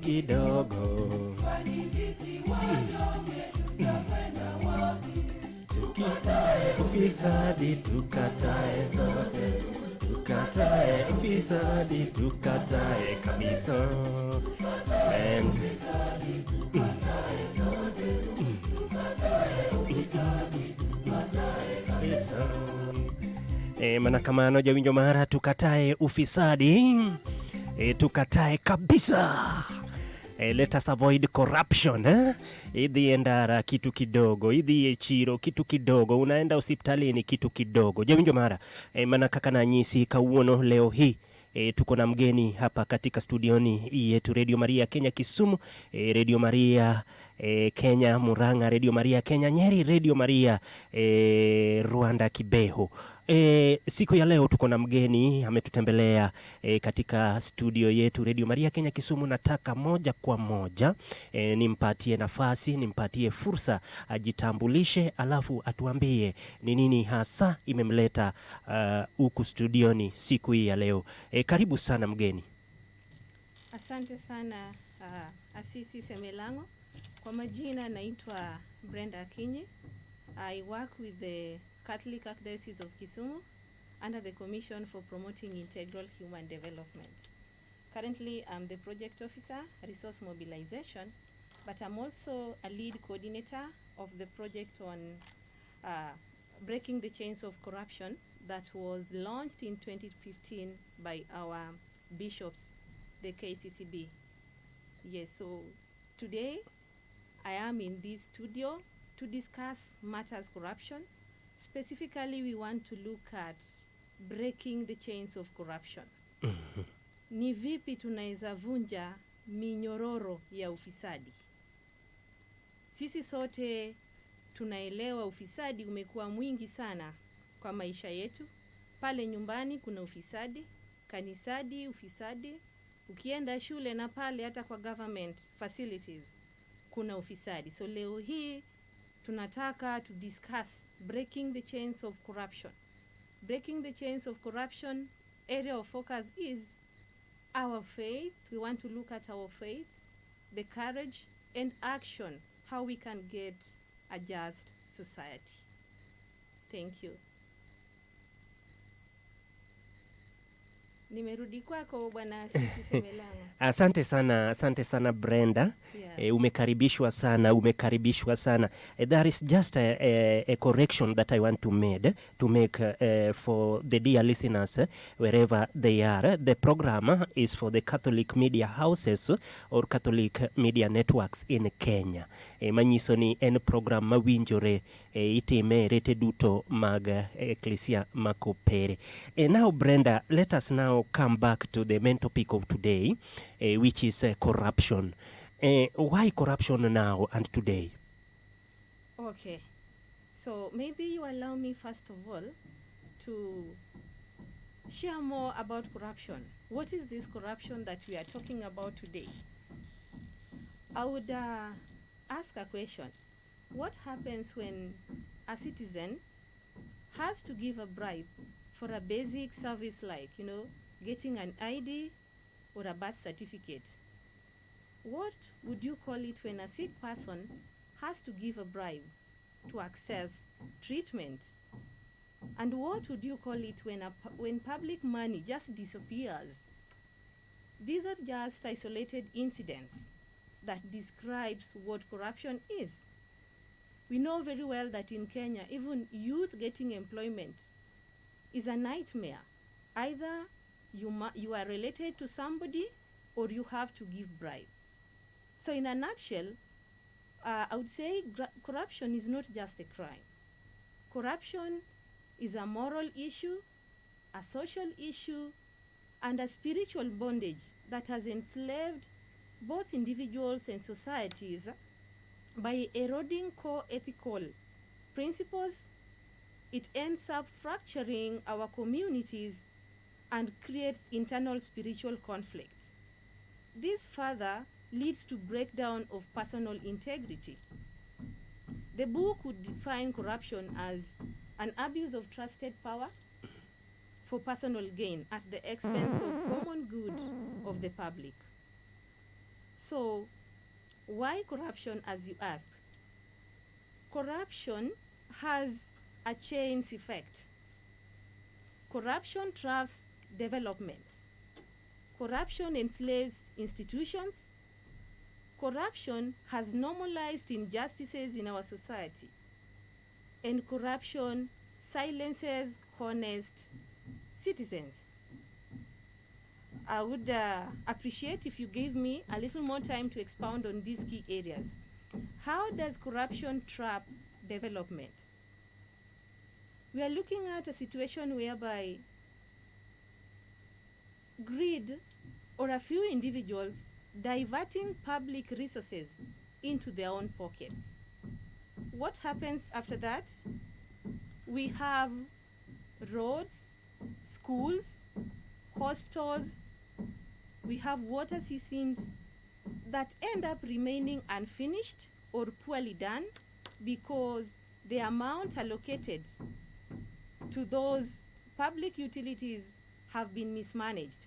Kidogo tukatae ufisadi, tukatae zote, tukatae ufisadi, tukatae kabisa. Manakamano jawinjo mara tukatae ufisadi, tukatae kabisa. Let us avoid corruption. Idhi endara kitu kidogo, idhi chiro kitu kidogo, unaenda hospitalini kitu kidogo. Jawinjo mara manakaka na nyisi kauono leo hii. Tuko na mgeni hapa katika studioni yetu Radio Maria Kenya Kisumu, Radio Maria Kenya Muranga, Radio Maria Kenya Nyeri, Radio Maria Rwanda Kibeho. Siku ya leo tuko na mgeni ametutembelea katika studio yetu Radio Maria Kenya Kisumu. Nataka moja kwa moja nimpatie nafasi, nimpatie fursa ajitambulishe, alafu atuambie ni nini hasa imemleta huku studioni siku hii ya leo. Karibu sana mgeni. Asante sana Asisi Semelango. Kwa majina naitwa Brenda Akinyi. I work with the Catholic Archdiocese of Kisumu under the Commission for Promoting Integral Human Development. Currently, I'm the project officer, resource mobilization, but I'm also a lead coordinator of the project on breaking the chains of corruption that was launched in 2015 by our bishops, the KCCB. Yes, so today I am in this studio to discuss matters corruption. Specifically, we want to look at breaking the chains of corruption. Ni vipi tunaweza vunja minyororo ya ufisadi? Sisi sote tunaelewa ufisadi umekuwa mwingi sana kwa maisha yetu. Pale nyumbani kuna ufisadi, kanisani ufisadi, ukienda shule na pale hata kwa government facilities kuna ufisadi. So leo hii tunataka to discuss breaking the chains of corruption. Breaking the chains of corruption, area of focus is our faith. We want to look at our faith, the courage and action, how we can get a just society. Thank you. Nimerudi kwako bwana Sisi Semelanga. Asante sana Brenda. Yeah. Umekaribishwa sana. There is just a correction that I want to make for the dear listeners wherever they are. The program is for the Catholic media houses or Catholic media networks in Kenya. Manyiso ni en program mawinjore itime rete duto mag Ecclesia makopere. Now Brenda, let us now come back to the main topic of today, which is corruption. Why corruption now and today? Okay. So maybe you allow me first of all to share more about corruption. What is this corruption that we are talking about today? I would ask a question. What happens when a citizen has to give a bribe for a basic service like, getting an ID or a birth certificate? What would you call it when a sick person has to give a bribe to access treatment? And what would you call it when public money just disappears? These are just isolated incidents that describes what corruption is. We know very well that in Kenya, even youth getting employment is a nightmare. Either you are related to somebody or you have to give bribe. So in a nutshell, I would say corruption is not just a crime. Corruption is a moral issue, a social issue, and a spiritual bondage that has enslaved both individuals and societies by eroding core ethical principles. It ends up fracturing our communities and creates internal spiritual conflict. This further leads to breakdown of personal integrity. The book would define corruption as an abuse of trusted power for personal gain at the expense of common good of the public. So, why corruption, as you ask? Corruption has a chain effect. Corruption traps development. Corruption enslaves institutions. Corruption has normalized injustices in our society. And corruption silences honest citizens. I would appreciate if you gave me a little more time to expound on these key areas. How does corruption trap development? We are looking at a situation whereby greed or a few individuals diverting public resources into their own pockets. What happens after that? We have roads, schools, hospitals, we have water systems that end up remaining unfinished or poorly done because the amount allocated to those public utilities have been mismanaged.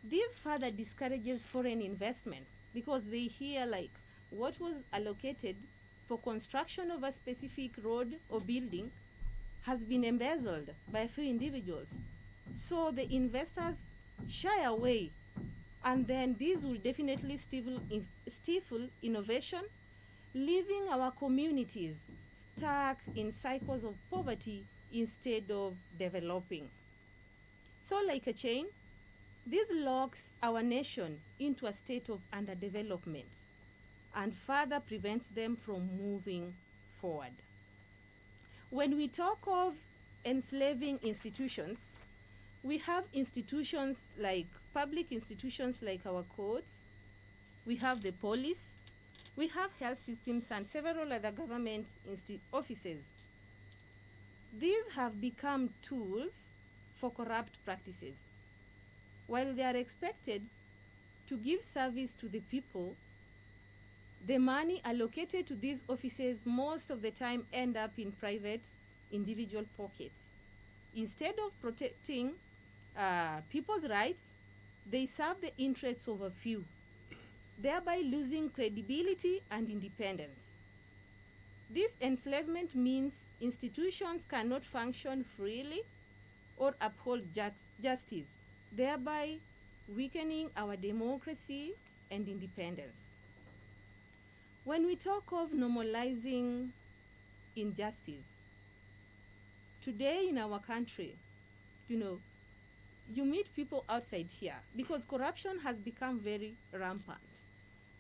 This further discourages foreign investments because they hear like what was allocated for construction of a specific road or building has been embezzled by a few individuals. So the investors shy away, and then these will definitely stifle innovation, leaving our communities stuck in cycles of poverty instead of developing. So like a chain, this locks our nation into a state of underdevelopment and further prevents them from moving forward. When we talk of enslaving institutions, we have institutions like public institutions like our courts, we have the police, we have health systems and several other government offices. These have become tools for corrupt practices. While they are expected to give service to the people, the money allocated to these offices most of the time end up in private individual pockets. Instead of protecting people's rights, they serve the interests of a few, thereby losing credibility and independence. This enslavement means institutions cannot function freely or uphold justice thereby weakening our democracy and independence. When we talk of normalizing injustice, today in our country, you know, you meet people outside here because corruption has become very rampant.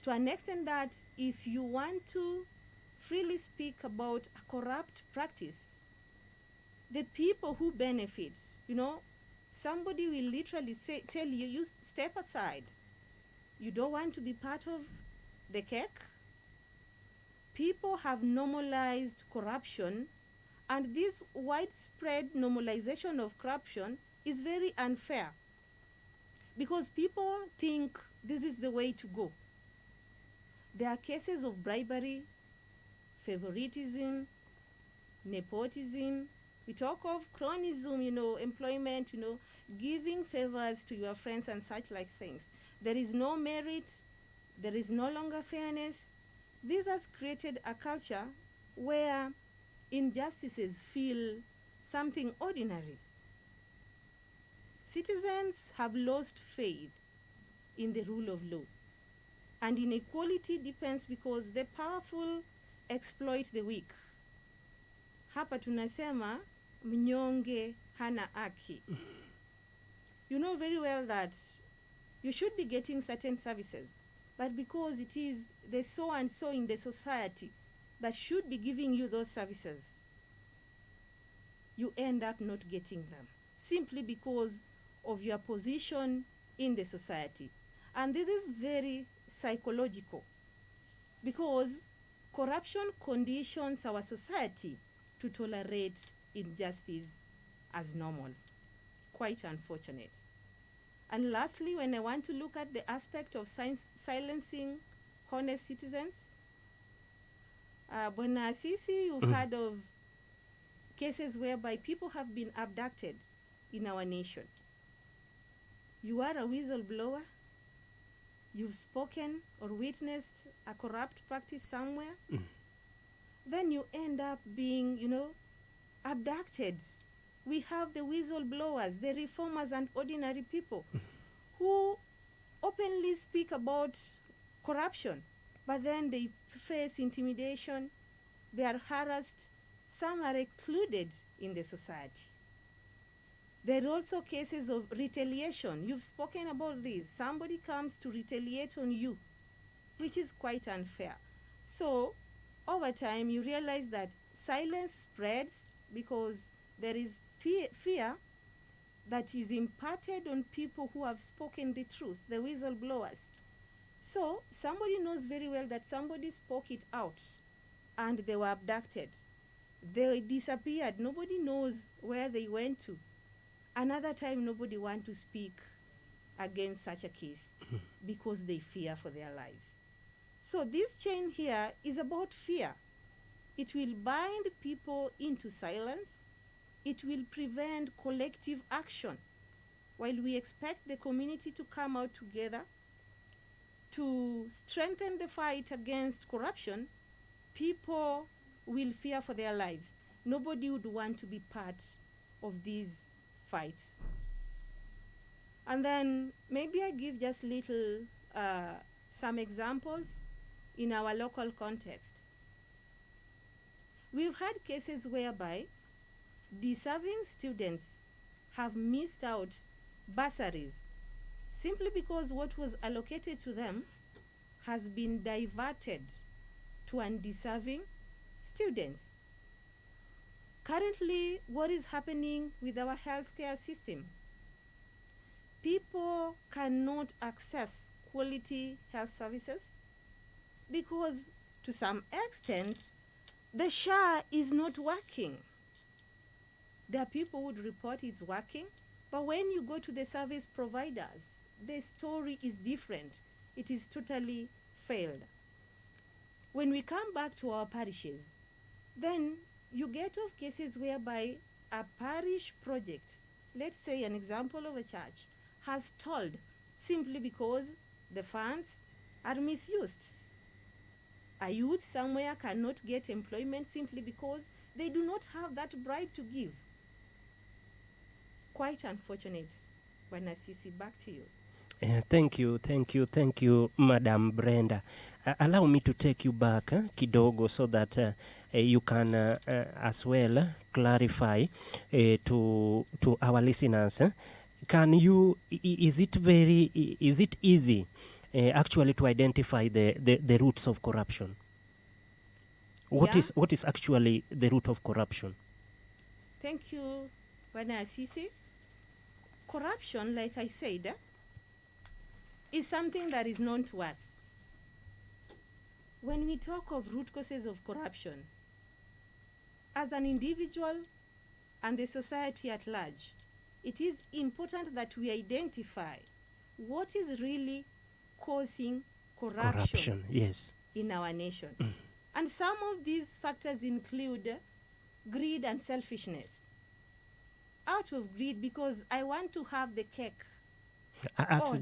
To an extent that if you want to freely speak about a corrupt practice, the people who benefit, somebody will literally tell you, you step aside. You don't want to be part of the cake. People have normalized corruption, and this widespread normalization of corruption is very unfair because people think this is the way to go. There are cases of bribery, favoritism, nepotism. We talk of cronyism, employment, giving favors to your friends and such like things. There is no merit. There is no longer fairness. This has created a culture where injustices feel something ordinary. Citizens have lost faith in the rule of law. And inequality depends because the powerful exploit the weak. Hapa tunasema mnyonge hana haki. You know very well that you should be getting certain services, but because it is the so and so in the society that should be giving you those services, you end up not getting them simply because of your position in the society. And this is very psychological because corruption conditions our society to tolerate injustice as normal. Quite unfortunate. And lastly, when I want to look at the aspect of silencing honest citizens, Bwana Sisi, you've heard of cases whereby people have been abducted in our nation. You are a whistleblower, you've spoken or witnessed a corrupt practice somewhere, then you end up being, abducted. We have the whistleblowers, the reformers and ordinary people who openly speak about corruption, but then they face intimidation, they are harassed, some are excluded in the society. There are also cases of retaliation. You've spoken about this. Somebody comes to retaliate on you, which is quite unfair. So, over time, you realize that silence spreads because there is fear that is imparted on people who have spoken the truth, the whistleblowers. So, somebody knows very well that somebody spoke it out and they were abducted. They disappeared. Nobody knows where they went to. Another time, nobody wants to speak against such a case because they fear for their lives. So this chain here is about fear. It will bind people into silence. It will prevent collective action. While we expect the community to come out together to strengthen the fight against corruption, people will fear for their lives. Nobody would want to be part of this fight. And then maybe I give just some examples in our local context. We've had cases whereby deserving students have missed out bursaries simply because what was allocated to them has been diverted to undeserving students. Currently, what is happening with our healthcare system? People cannot access quality health services because, to some extent, the SHA is not working. There are people who would report it's working, but when you go to the service providers, the story is different. It is totally failed. When we come back to our parishes, then you get of cases whereby a parish project, let's say an example of a church, has stalled simply because the funds are misused. A youth somewhere cannot get employment simply because they do not have that bribe to give. Quite unfortunate Bwana Sisi, back to you. Thank you, Madam Brenda. Allow me to take you back kidogo so that you can as well clarify to our listeners. Can you, is it easy actually to identify the roots of corruption? Yeah. What is actually the root of corruption? Thank you, Bwana Sisi. Corruption, like I said, is something that is known to us. When we talk of root causes of corruption, as an individual and the society at large, it is important that we identify what is really causing corruption Yes. in our nation. And some of these factors include greed and selfishness. Out of greed, because I want to have the cake.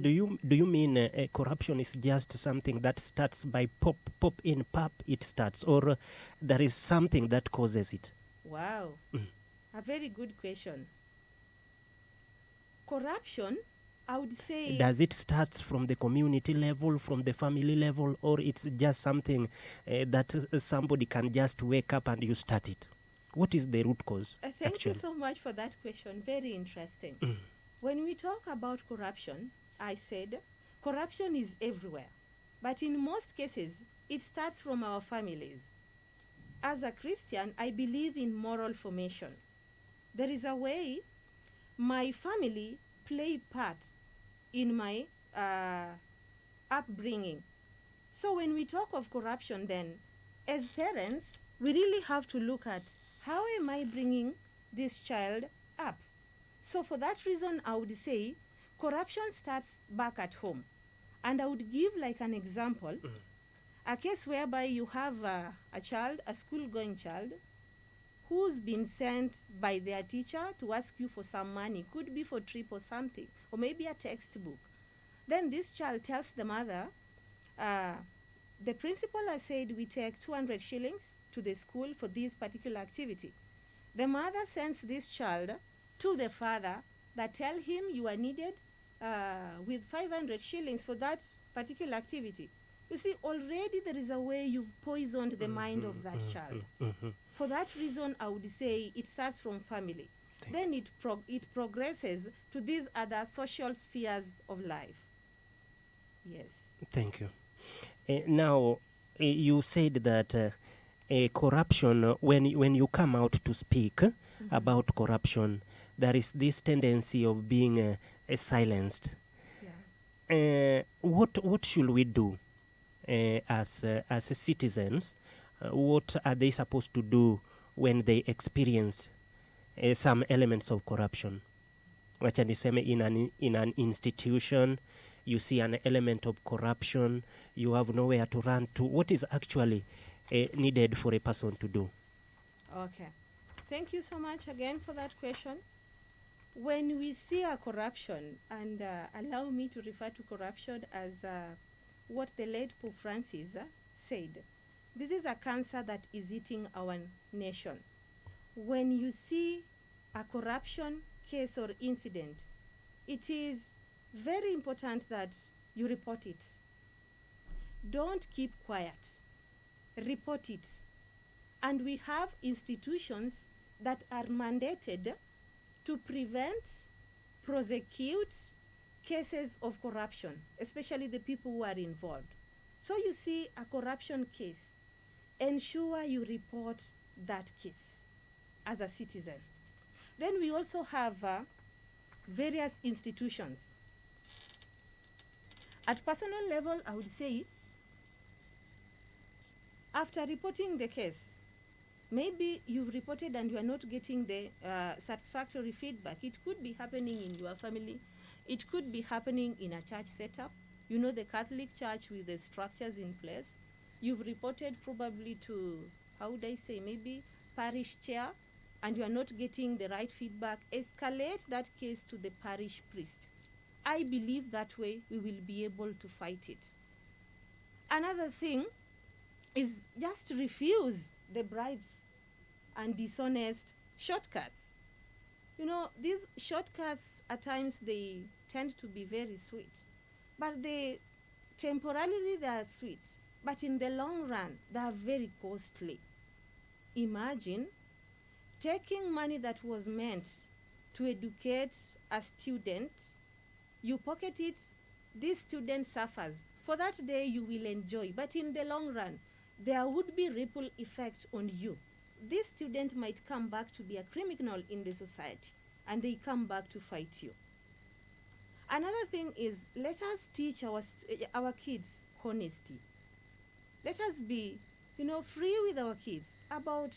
Do you mean corruption is just something that starts by pop in, pop it starts, or there is something that causes it? Wow, a very good question. Corruption, I would say... Does it start from the community level, from the family level, or it's just something that somebody can just wake up and you start it? What is the root cause? Thank you so much for that question. Very interesting. When we talk about corruption, I said corruption is everywhere. But in most cases, it starts from our families. As a Christian, I believe in moral formation. There is a way my family play part in my upbringing. So when we talk of corruption then, as parents, we really have to look at how am I bringing this child up? So for that reason, I would say corruption starts back at home. And I would give like an example, a case whereby you have a child, a school-going child, who's been sent by their teacher to ask you for some money, could be for trip or something, or maybe a textbook. Then this child tells the mother, the principal has said we take 200 shillings to the school for this particular activity. The mother sends this child to the father that tell him you are needed with 500 shillings for that particular activity. You see, already there is a way you've poisoned the mind of that child. For that reason, I would say it starts from family. Then it progresses to these other social spheres of life. Yes. Thank you. Now, you said that corruption, when you come out to speak about corruption, there is this tendency of being silenced. Yeah. What should we do as citizens? What are they supposed to do when they experience some elements of corruption? Wacha niseme in an institution, you see an element of corruption, you have nowhere to run to. What is actually needed for a person to do? Okay. Thank you so much again for that question. When we see a corruption, and allow me to refer to corruption as what the late Pope Francis said, this is a cancer that is eating our nation. When you see a corruption case or incident, it is very important that you report it. Don't keep quiet. Report it. And we have institutions that are mandated to prevent, prosecute cases of corruption, especially the people who are involved. So you see a corruption case, ensure you report that case as a citizen. Then we also have various institutions. At personal level, I would say, after reporting the case, maybe you've reported and you are not getting the satisfactory feedback. It could be happening in your family. It could be happening in a church setup. You know, the Catholic Church with the structures in place. You've reported probably to, how would I say, maybe parish chair, and you are not getting the right feedback. Escalate that case to the parish priest. I believe that way we will be able to fight it. Another thing is just refuse the bribes and dishonest shortcuts. You know, these shortcuts at times they tend to be very sweet, but temporarily they are sweet, but in the long run they are very costly. Imagine taking money that was meant to educate a student, you pocket it, this student suffers. For that day you will enjoy, but in the long run there would be ripple effect on you. This student might come back to be a criminal in the society, and they come back to fight you. Another thing is, let us teach our kids honesty. Let us be, free with our kids about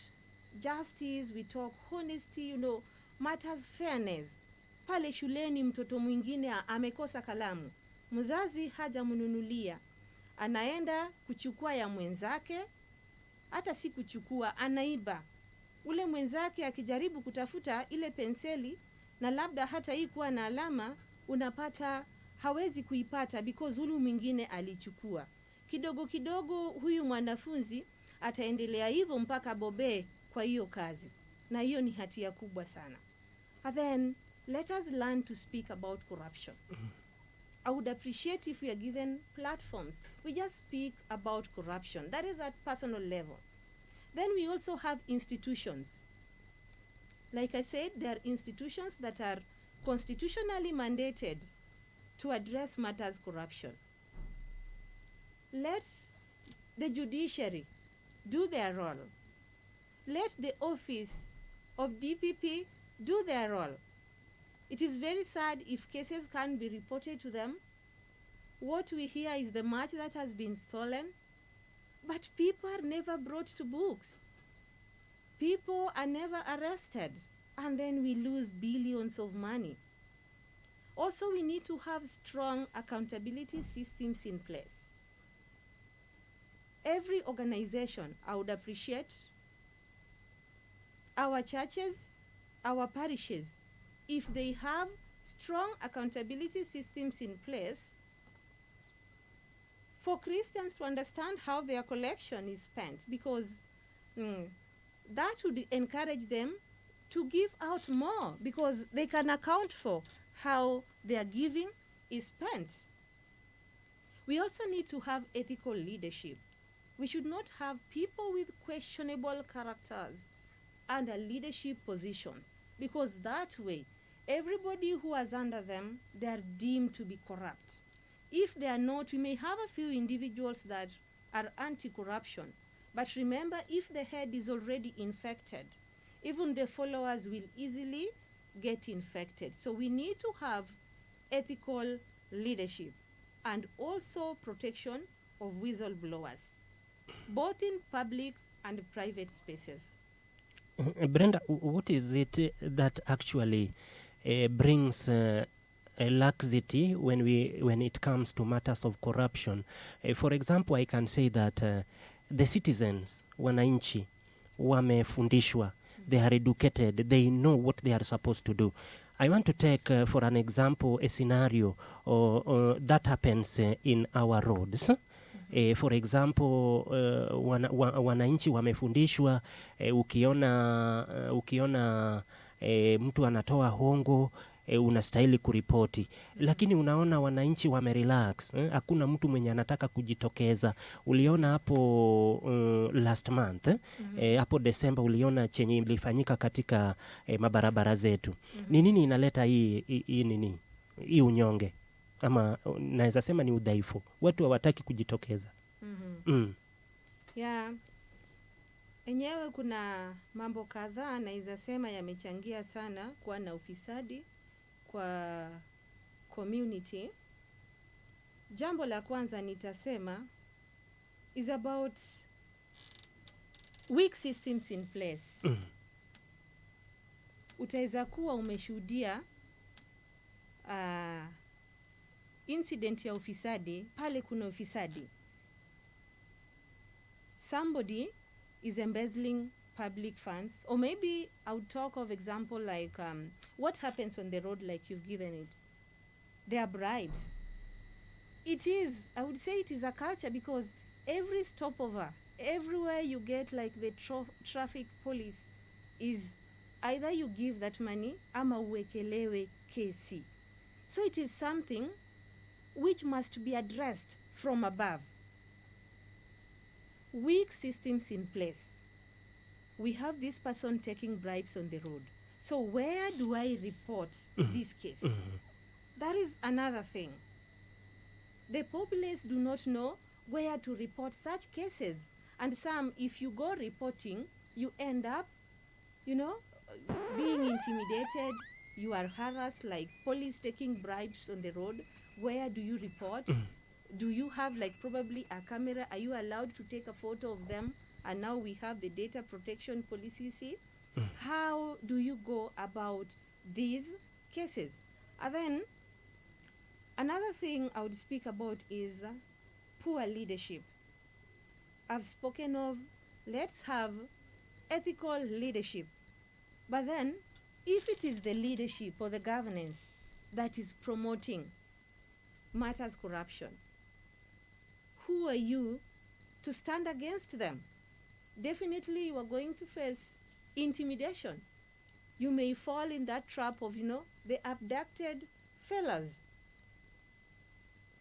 justice. We talk honesty, matters fairness. Pale shuleni mtoto mwingine amekosa kalamu, mzazi hajamnunulia, anaenda kuchukua ya mwenzake, hata si kuchukua, anaiba. Ule mwenzake akijaribu kutafuta ile penseli na labda hata hii kuwa na alama, unapata hawezi kuipata because ule mwingine alichukua. Kidogo kidogo huyu mwanafunzi ataendelea hivyo mpaka bobe kwa hiyo kazi, na hiyo ni hatia kubwa sana. And then let us learn to speak about corruption. I would appreciate if we are given platforms. We just speak about corruption. That is at personal level. Then we also have institutions. Like I said, there are institutions that are constitutionally mandated to address matters corruption. Let the judiciary do their role. Let the office of DPP do their role. It is very sad if cases can't be reported to them. What we hear is the match that has been stolen, but people are never brought to books. People are never arrested, and then we lose billions of money. Also, we need to have strong accountability systems in place. Every organization, I would appreciate our churches, our parishes, if they have strong accountability systems in place for Christians to understand how their collection is spent, because that would encourage them to give out more, because they can account for how their giving is spent. We also need to have ethical leadership. We should not have people with questionable characters under leadership positions, because that way everybody who is under them, they are deemed to be corrupt. If they are not, we may have a few individuals that are anti-corruption, but remember, if the head is already infected, even the followers will easily get infected. So we need to have ethical leadership and also protection of whistleblowers, both in public and private spaces. Brenda, what is it that actually brings a laxity when it comes to matters of corruption? For example, I can say that the citizens, wananchi, wamefundishwa, they are educated, they know what they are supposed to do. I want to take, for an example, a scenario that happens in our roads. For example, wananchi wamefundishwa, ukiona mtu anatoa hongo, unastahili kuripoti. Lakini unaona wananchi wamerelax, hakuna mtu mwenye anataka kujitokeza. Uliona hapo last month, hapo December, uliona chenye ilifanyika katika mabarabara zetu. Ni nini inaleta hii unyonge? Ama naweza sema ni udhaifu. Watu hawataki kujitokeza. Yeah. Enyewe kuna mambo kadhaa naweza sema yamechangia sana kuwa na ufisadi kwa community. Jambo la kwanza nitasema is about weak systems in place. Utaweza kuwa umeshuhudia incident ya ufisadi, pale kuna ufisadi. Somebody is embezzling public funds, or maybe I would talk of example like what happens on the road, like you've given it. There are bribes. I would say it is a culture, because every stopover, everywhere you get like the traffic police, is either you give that money ama uwekelewe kesi. So it is something which must be addressed from above. Weak systems in place. We have this person taking bribes on the road. So where do I report this case? That is another thing. The populace do not know where to report such cases. And some, if you go reporting, you end up, being intimidated. You are harassed, like police taking bribes on the road. Where do you report? Do you have probably a camera? Are you allowed to take a photo of them? And now we have the data protection policy, you see. How do you go about these cases? And then another thing I would speak about is poor leadership. I've spoken of, let's have ethical leadership. But then, if it is the leadership or the governance that is promoting matters corruption, who are you to stand against them? Definitely you are going to face intimidation. You may fall in that trap of, the abducted fellas.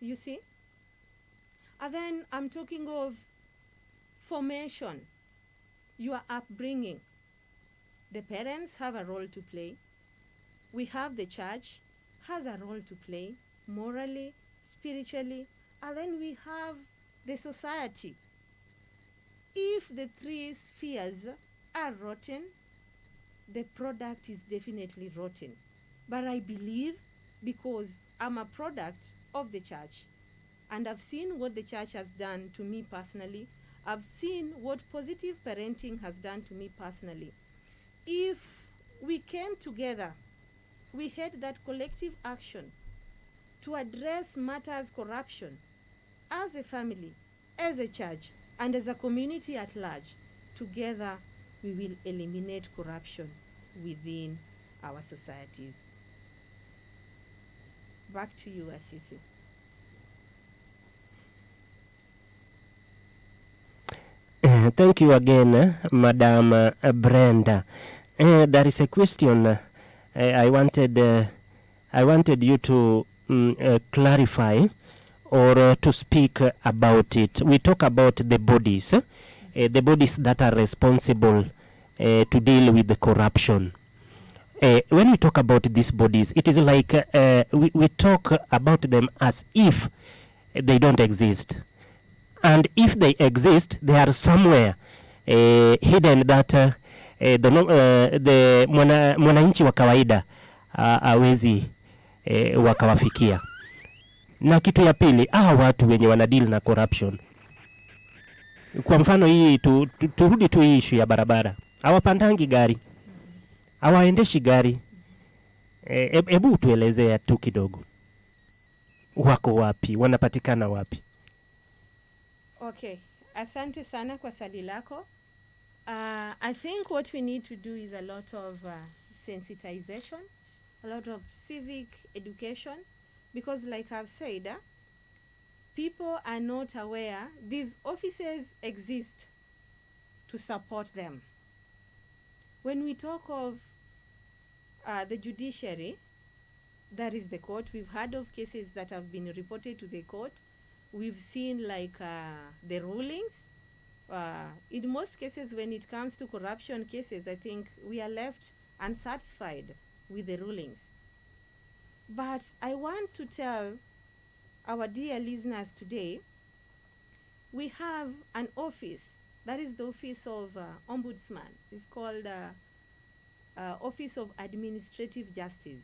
You see? And then I'm talking of formation, your upbringing. The parents have a role to play. We have the church has a role to play, morally, spiritually, and then we have the society. If the three spheres are rotten, the product is definitely rotten. But I believe, because I'm a product of the church, and I've seen what the church has done to me personally, I've seen what positive parenting has done to me personally. If we came together, we had that collective action to address matters corruption as a family, as a church, and as a community at large, together we will eliminate corruption within our societies. Back to you, Asisi. Thank you again, Madam Brenda. There is a question I wanted you to clarify or to speak about it. We talk about the bodies that are responsible to deal with the corruption. When we talk about these bodies, it is like we talk about them as if they don't exist. And if they exist, they are somewhere hidden that the mwananchi wa kawaida hawezi wakawafikia. Na kitu ya pili, watu wenye wanadeal na corruption. Kwa mfano hii turudi tu hii issue ya barabara. Hawapandangi gari. Hawaendeshi gari. Hebu tuelezea tu kidogo. Wako wapi? Wanapatikana wapi? Okay, asante sana kwa swali lako. I think what we need to do is a lot of sensitization, a lot of civic education, because like I've said, people are not aware these offices exist to support them. When we talk of the judiciary, that is the court. We've heard of cases that have been reported to the court. We've seen the rulings. In most cases, when it comes to corruption cases, I think we are left unsatisfied with the rulings. But I want to tell our dear listeners today, we have an office, that is the office of Ombudsman. It's called Office of Administrative Justice.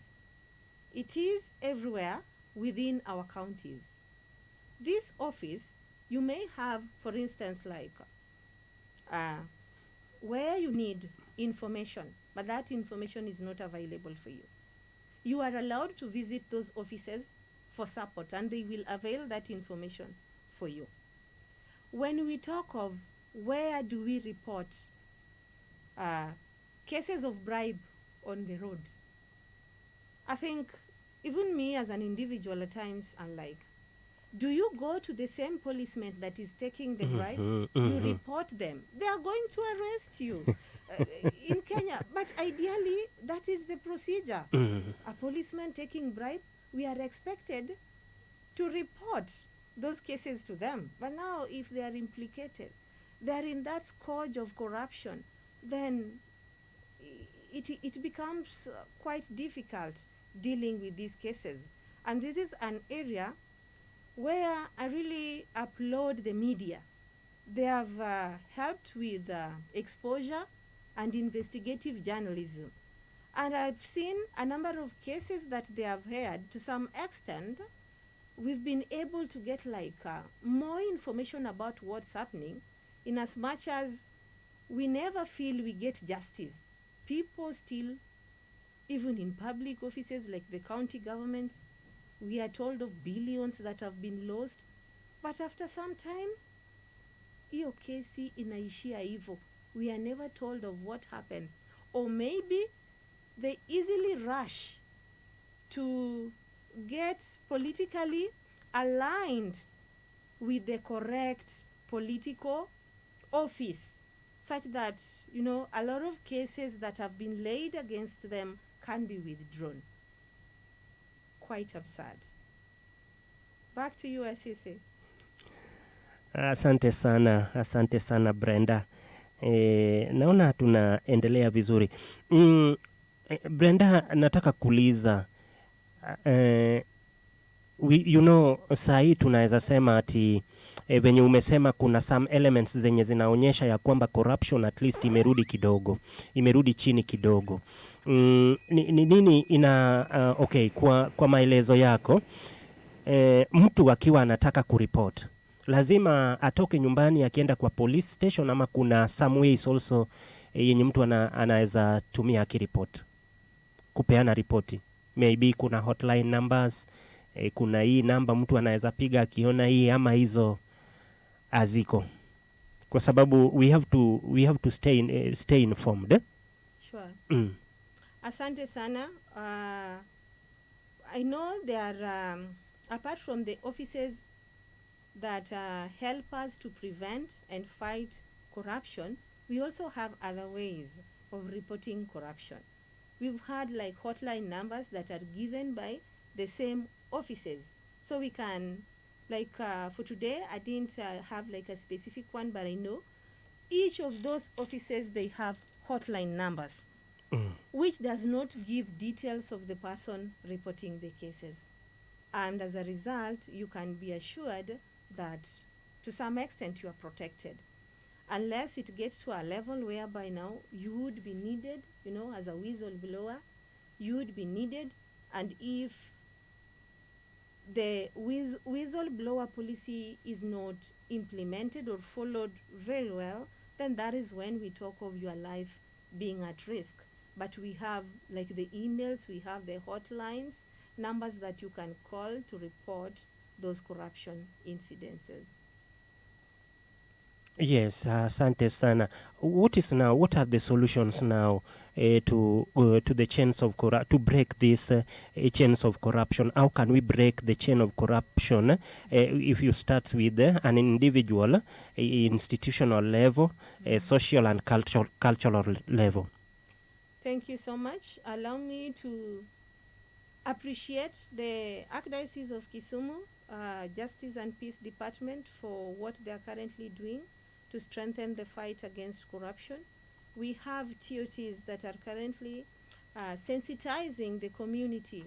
It is everywhere within our counties. This office, you may have, for instance, where you need information, but that information is not available for you. You are allowed to visit those offices for support, and they will avail that information for you. When we talk of where do we report cases of bribe on the road, I think even me as an individual at times, I'm like, do you go to the same policeman that is taking the bribe? You report them. They are going to arrest you in Kenya. But ideally, that is the procedure. A policeman taking bribe we are expected to report those cases to them. But now, if they are implicated, they are in that scourge of corruption, then it becomes quite difficult dealing with these cases. And this is an area where I really applaud the media. They have helped with exposure and investigative journalism. And I've seen a number of cases that they have heard. To some extent, we've been able to get more information about what's happening, in as much as we never feel we get justice. People still, even in public offices like the county governments, we are told of billions that have been lost, but after some time, hiyo kesi inaishia hivyo. We are never told of what happens. Or maybe they easily rush to get politically aligned with the correct political office, such that, a lot of cases that have been laid against them can be withdrawn. Quite absurd. Back to you, Asisi. Asante sana Brenda. Naona tunaendelea vizuri. Brenda, nataka kuuliza, saa hii tunaweza sema ati venye umesema kuna some elements zenye zinaonyesha ya kwamba corruption at least imerudi chini kidogo. Nini okay, kwa maelezo yako, mtu akiwa anataka kuripoti lazima atoke nyumbani akienda kwa police station, ama kuna some ways also yenye mtu anaweza tumia akiripoti kupeana ripoti? Maybe kuna hotline numbers, kuna hii namba mtu anaweza piga akiona hii, ama hizo aziko? Kwa sababu we have to stay informed. Sure. Asante sana. I know there are apart from the offices that help us to prevent and fight corruption, we also have other ways of reporting corruption. We've had hotline numbers that are given by the same offices. So we can, for today, I didn't have a specific one, but I know each of those offices, they have hotline numbers, which does not give details of the person reporting the cases. And as a result, you can be assured that to some extent you are protected. Unless it gets to a level whereby now you would be needed, as a whistleblower, you would be needed. And if the whistleblower policy is not implemented or followed very well, then that is when we talk of your life being at risk. But we have the emails, we have the hotlines, numbers that you can call to report those corruption incidences. Yes, asante sana. What are the solutions now to the chains of to break this chains of corruption? How can we break the chain of corruption if you start with an individual, institutional level, social and cultural level? Thank you so much. Allow me to appreciate the Archdiocese of Kisumu, Justice and Peace Department, for what they are currently doing to strengthen the fight against corruption. We have TOTs that are currently sensitizing the community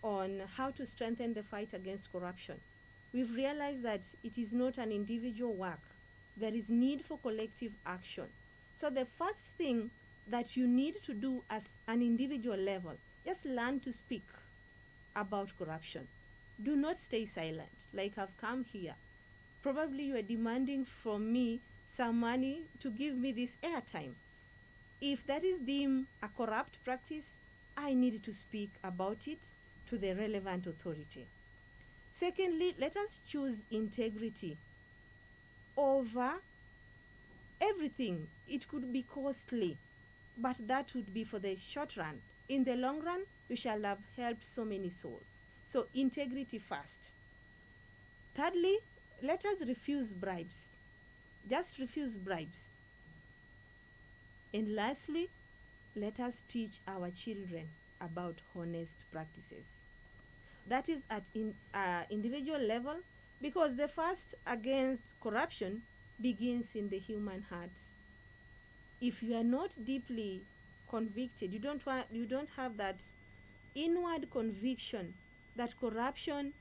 on how to strengthen the fight against corruption. We've realized that it is not an individual work. There is need for collective action. So the first thing that you need to do as an individual level, just learn to speak about corruption. Do not stay silent. I've come here. Probably you are demanding from me some money to give me this airtime. If that is deemed a corrupt practice, I need to speak about it to the relevant authority. Secondly, let us choose integrity over everything. It could be costly, but that would be for the short run. In the long run, we shall have helped so many souls. So integrity first. Thirdly, let us refuse bribes. Just refuse bribes. And lastly, let us teach our children about honest practices. That is at individual level, because the first against corruption begins in the human heart. If you are not deeply convicted, you don't have that inward conviction that corruption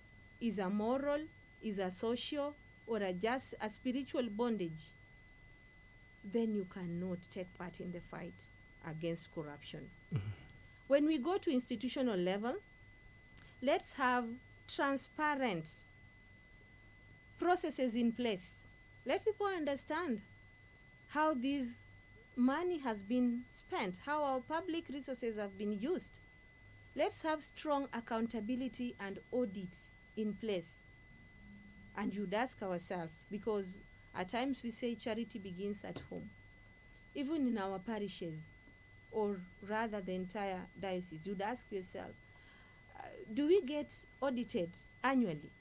is a moral, is a social, or just a spiritual bondage, then you cannot take part in the fight against corruption. When we go to institutional level, let's have transparent processes in place. Let people understand how this money has been spent, how our public resources have been used. Let's have strong accountability and audits in place. And you'd ask ourselves, because at times we say charity begins at home. Even in our parishes, or rather the entire diocese, you'd ask yourself, do we get audited annually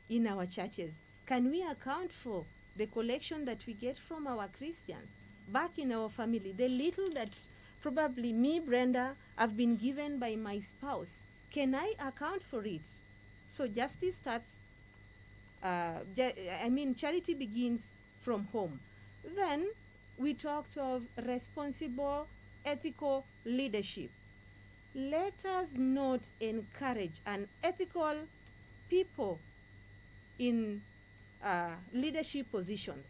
in our churches? Can we account for the collection that we get from our Christians back in our family? The little that probably me, Brenda, have been given by my spouse, can I account for it? So justice starts, charity begins from home. Then we talked of responsible, ethical leadership. Let us not encourage unethical people in leadership positions.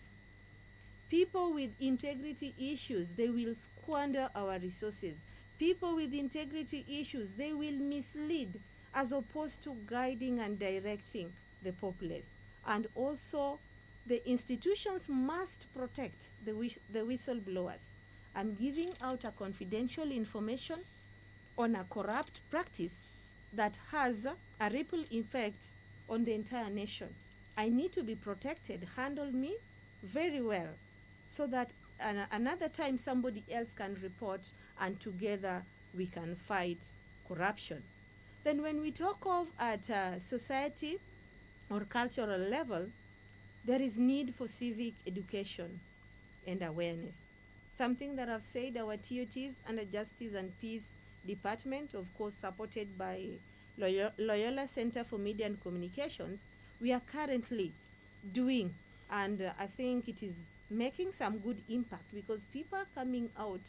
People with integrity issues, they will squander our resources. People with integrity issues, they will mislead as opposed to guiding and directing the populace. And also, the institutions must protect the whistleblowers. I'm giving out a confidential information on a corrupt practice that has a ripple effect on the entire nation. I need to be protected. Handle me very well, so that another time somebody else can report, and together we can fight corruption. Then when we talk of at society or cultural level, there is need for civic education and awareness. Something that I've said, our TOTs under Justice and Peace Department, of course supported by Loyola Center for Media and Communications, we are currently doing, and I think it is making some good impact, because people are coming out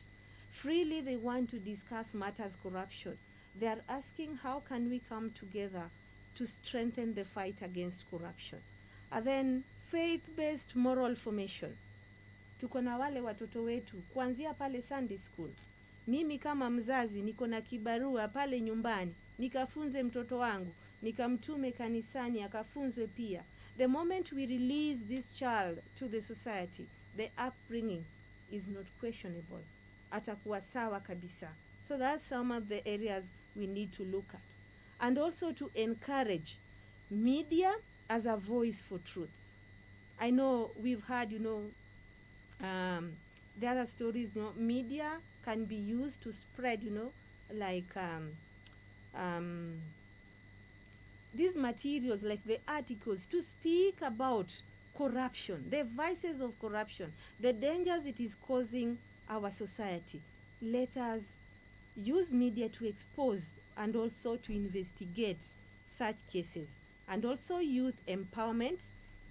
freely. They want to discuss matters corruption. They are asking, how can we come together to strengthen the fight against corruption? And then faith-based moral formation. Tuko na wale watoto wetu kuanzia pale Sunday school. Mimi kama mzazi niko na kibarua pale nyumbani, nikafunze mtoto wangu, nikamtume kanisani akafunzwe pia. The moment we release this child to the society, the upbringing is not questionable. Atakuwa sawa kabisa. So that's some of the areas we need to look at. And also to encourage media as a voice for truth. I know we've had, the other stories, media can be used to spread, like these materials, like the articles, to speak about corruption, the vices of corruption, the dangers it is causing our society. Let us use media to expose and also to investigate such cases, and also youth empowerment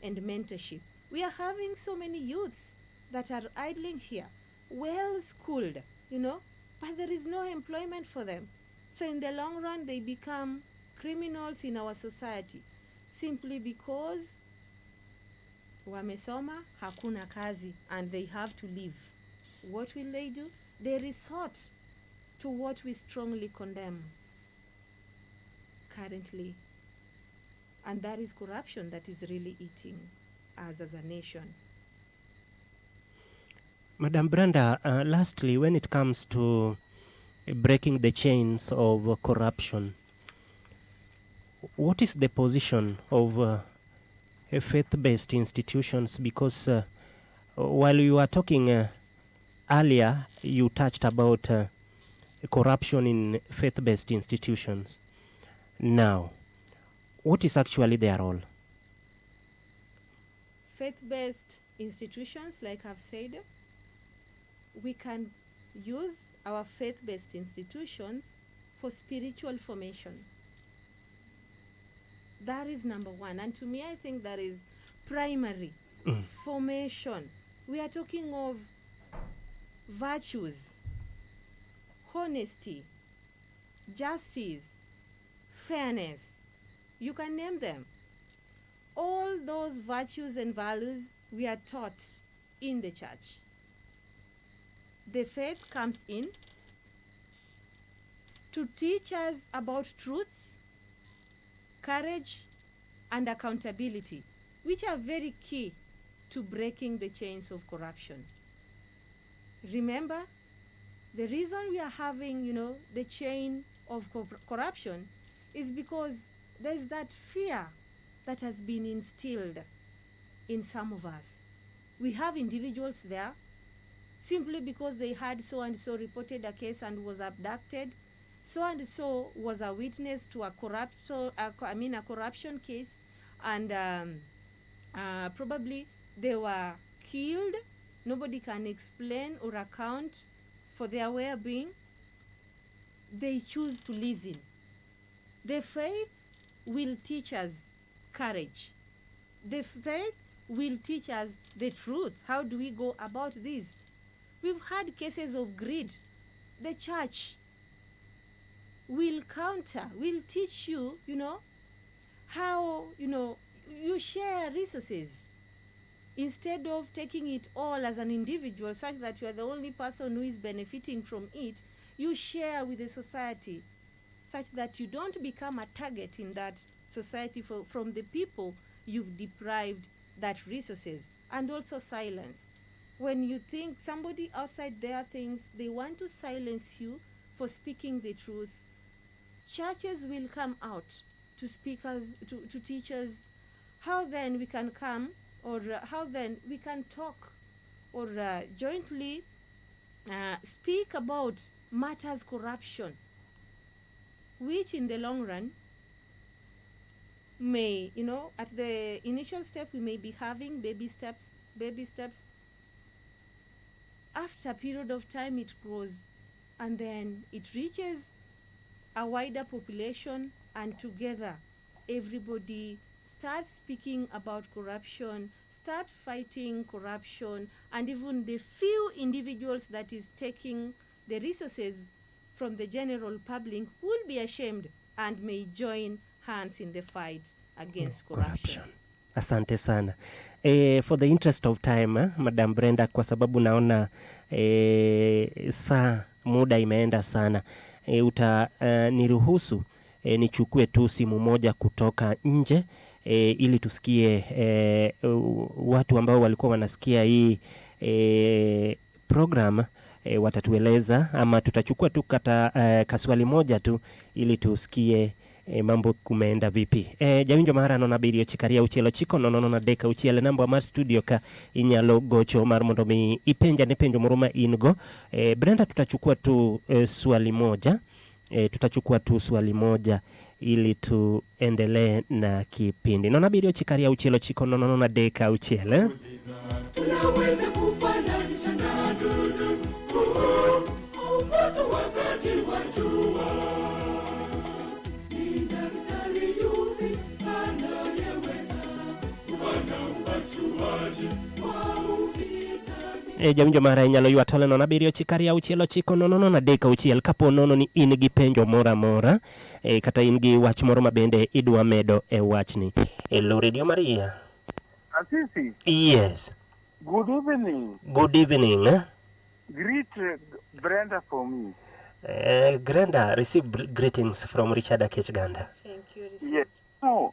and mentorship. We are having so many youths that are idling here, well schooled, but there is no employment for them. So in the long run, they become criminals in our society, simply because wamesoma, hakuna kazi, and they have to leave. What will they do? They resort to what we strongly condemn currently, and that is corruption that is really eating us as a nation. Madam Brenda, lastly, when it comes to breaking the chains of corruption, what is the position of faith-based institutions? Because while you were talking earlier, you touched about corruption in faith-based institutions. Now, what is actually their role? Faith-based institutions, like I've said, we can use our faith-based institutions for spiritual formation. That is number one. And to me, I think that is primary formation. We are talking of virtues, honesty, justice, fairness. You can name them. All those virtues and values we are taught in the church. The faith comes in to teach us about truth, courage, and accountability, which are very key to breaking the chains of corruption. Remember, the reason we are having, the chain of corruption is because there's that fear that has been instilled in some of us. We have individuals there simply because they had so and so reported a case and was abducted. So and so was a witness to a corruption case, and probably they were killed. Nobody can explain or account for their well-being. They choose to listen. The faith will teach us courage. The faith will teach us the truth. How do we go about this? We've had cases of greed. The church will counter, will teach you, how, you share resources instead of taking it all as an individual, such that you are the only person who is benefiting from it. You share with the society such that you don't become a target in that society from the people you've deprived that resources. And also silence. When you think somebody outside there thinks they want to silence you for speaking the truth, churches will come out to speak us, to teach us how then we can come, or how then we can talk, or jointly speak about matters corruption, which in the long run may, at the initial step we may be having baby steps. After a period of time it grows, and then it reaches a wider population, and together everybody starts speaking about corruption, start fighting corruption, and even the few individuals that is taking the resources from the general public will be ashamed and may join hands in the fight against corruption. Asante sana. For the interest of time, Madam Brenda, kwa sababu naona saa muda imeenda sana, niruhusu nichukue tu simu moja kutoka nje ili tusikie watu ambao walikuwa wanasikia hii program watatueleza, ama tutachukua tu kaswali moja tu ili tusikie mambo kumeenda vipi. Jawinjo mahara nona birio chikaria uchielo chiko nona deka uchiele namba mar studio ka inyalo gocho mar mondo mi ipenja ne penjo moro ingo. Brenda, tutachukua tu swali moja ili tuendelee na kipindi. Nona birio chikaria uchielo chiko nona deka uchiele. Tunaweza kufananisha na dudu upatu wakati wa jua. Jawinjo mara inyalo ywa tole nona birio chikaria uchielo chiko nona deka uchiel kapo nono ni in gi penjo mora kata in gi wach moro mabende idwa medo e wachni. Hello Radio Maria. Asisi. Yes. Good evening. Good evening. Greet Brenda for me. Brenda, receive greetings from Richard Akechganda. Thank you. Yes. No,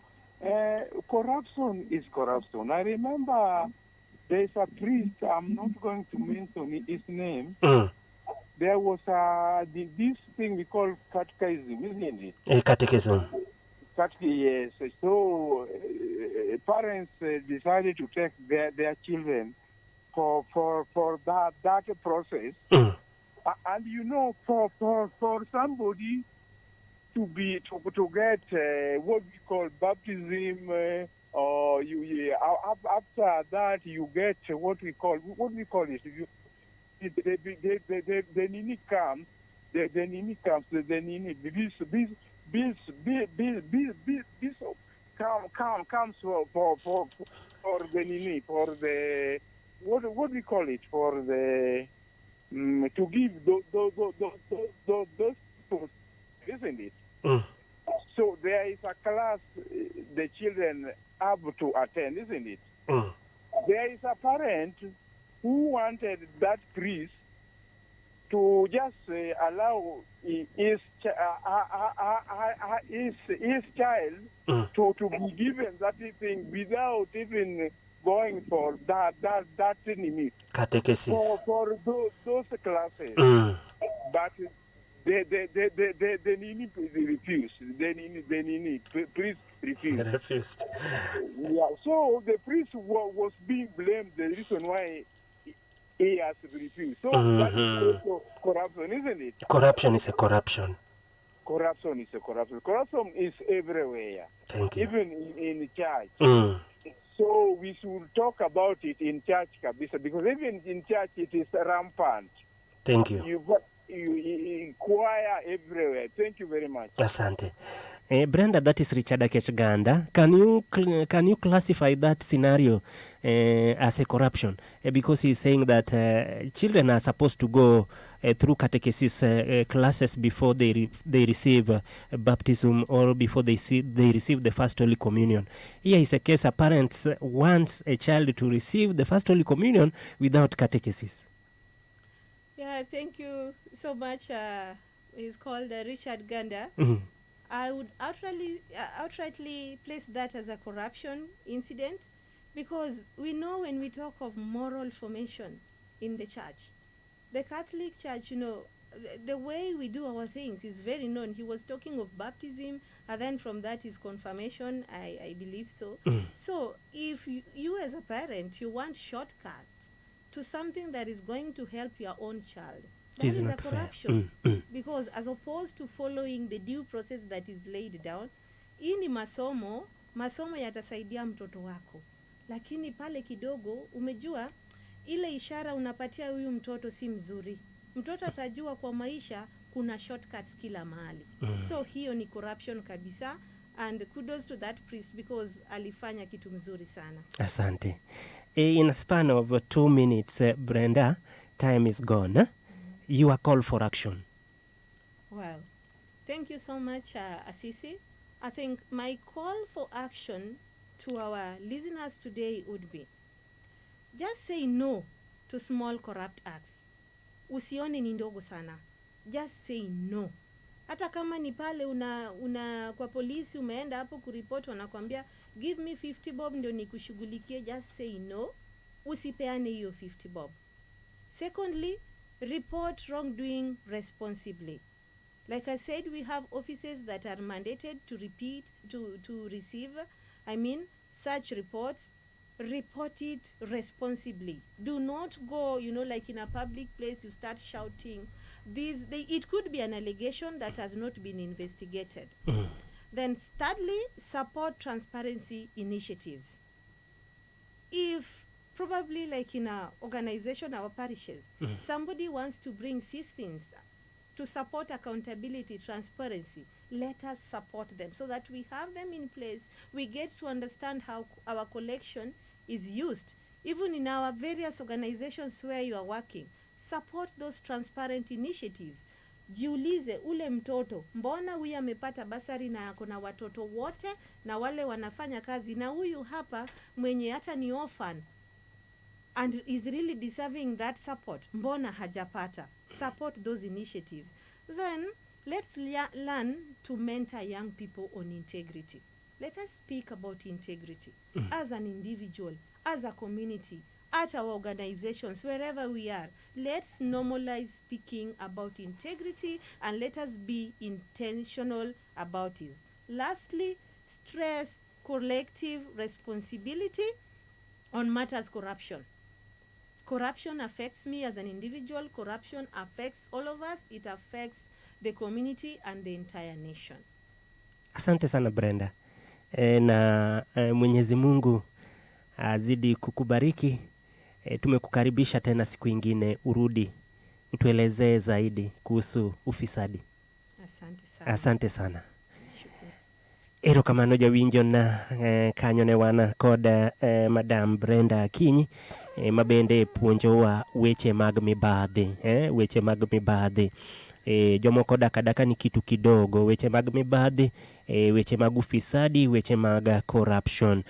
corruption is corruption. I remember there's a priest, I'm not going to mention his name. There was this thing we call catechism, isn't it? Catechism. Yes. So parents decided to take their children for that process. And for somebody to get what we call baptism, or after that you get what we call it. The nini comes. The nini bishop comes for the nini, for the what do we call it, for the to give those people, isn't it? So there is a class the children have to attend, isn't it? There is a parent who wanted that priest to just allow his child to be given that thing without even going for that enemy catechesis for those classes. But they need to refuse. They need priest refused. Yeah. So the priest was being blamed. The reason why he has refused. So that is also corruption, isn't it? Corruption is a corruption. Corruption is a corruption. Corruption is everywhere. Thank you. Even in church. So we should talk about it in church, Kabisa, because even in church it is rampant. Thank you. You inquire everywhere. Thank you very much. Asante. Brenda, that is Richard Akechganda. Can you classify that scenario as a corruption? Because he's saying that children are supposed to go through catechesis classes before they receive baptism or before they receive the First Holy Communion. Here is a case a parent wants a child to receive the First Holy Communion without catechesis. Yeah, thank you so much. He's called Richard Ganda. I would outrightly place that as a corruption incident, because we know when we talk of moral formation in the church, the Catholic Church, the way we do our things is very known. He was talking of baptism, and then from that is confirmation, I believe so. So if you as a parent, you want shortcuts to something that is going to help your own child, that is a corruption. Because as opposed to following the due process that is laid down, hii ni masomo yatasaidia mtoto wako, lakini pale kidogo umejua ile ishara unapatia huyu mtoto si mzuri. Mtoto atajua kwa maisha kuna shortcuts kila mahali. So hiyo ni corruption kabisa, and kudos to that priest because alifanya kitu mzuri sana. Asante. In a span of 2 minutes, Brenda, time is gone. You are called for action. Well, thank you so much, Asisi. I think my call for action to our listeners today would be, just say no to small corrupt acts. Usione ni ndogo sana. Just say no. Hata kama ni pale una kwa polisi umeenda hapo kuripoti, wanakuambia give me 50 bob ndio nikushughulikie, just say no. Usipeane hiyo 50 bob. Secondly, report wrongdoing responsibly. Like I said, we have offices that are mandated to receive such reports. Report it responsibly. Do not go, like in a public place, you start shouting. It could be an allegation that has not been investigated. Then thirdly, support transparency initiatives. If probably like in our organization, our parishes, somebody wants to bring systems to support accountability, transparency, let us support them so that we have them in place. We get to understand how our collection is used. Even in our various organizations where you are working, support those transparent initiatives. Jiulize ule mtoto, mbona huyu amepata basari na kuna watoto wote na wale wanafanya kazi, na huyu hapa mwenye hata ni orphan and is really deserving that support, mbona hajapata? Support those initiatives. Then let's learn to mentor young people on integrity. Let us speak about integrity as an individual, as a community, at our organizations, wherever we are. Let's normalize speaking about integrity and let us be intentional about it. Lastly, stress collective responsibility on matters corruption. Corruption affects me as an individual. Corruption affects all of us. It affects the community and the entire nation. Asante sana Brenda. Na Mwenyezi Mungu azidi kukubariki. Tumekukaribisha tena siku ingine urudi utuelezee zaidi kuhusu ufisadi. Asante sana. Asante sana. Erokamano jawinjo na kanyo ne wan kod Madam Brenda Akinyi mabende puonjowa weche mag mibadhi, weche mag mibadhi. Jomoko daka ni kitu kidogo, weche mag mibadhi, weche mag ufisadi, weche mag corruption.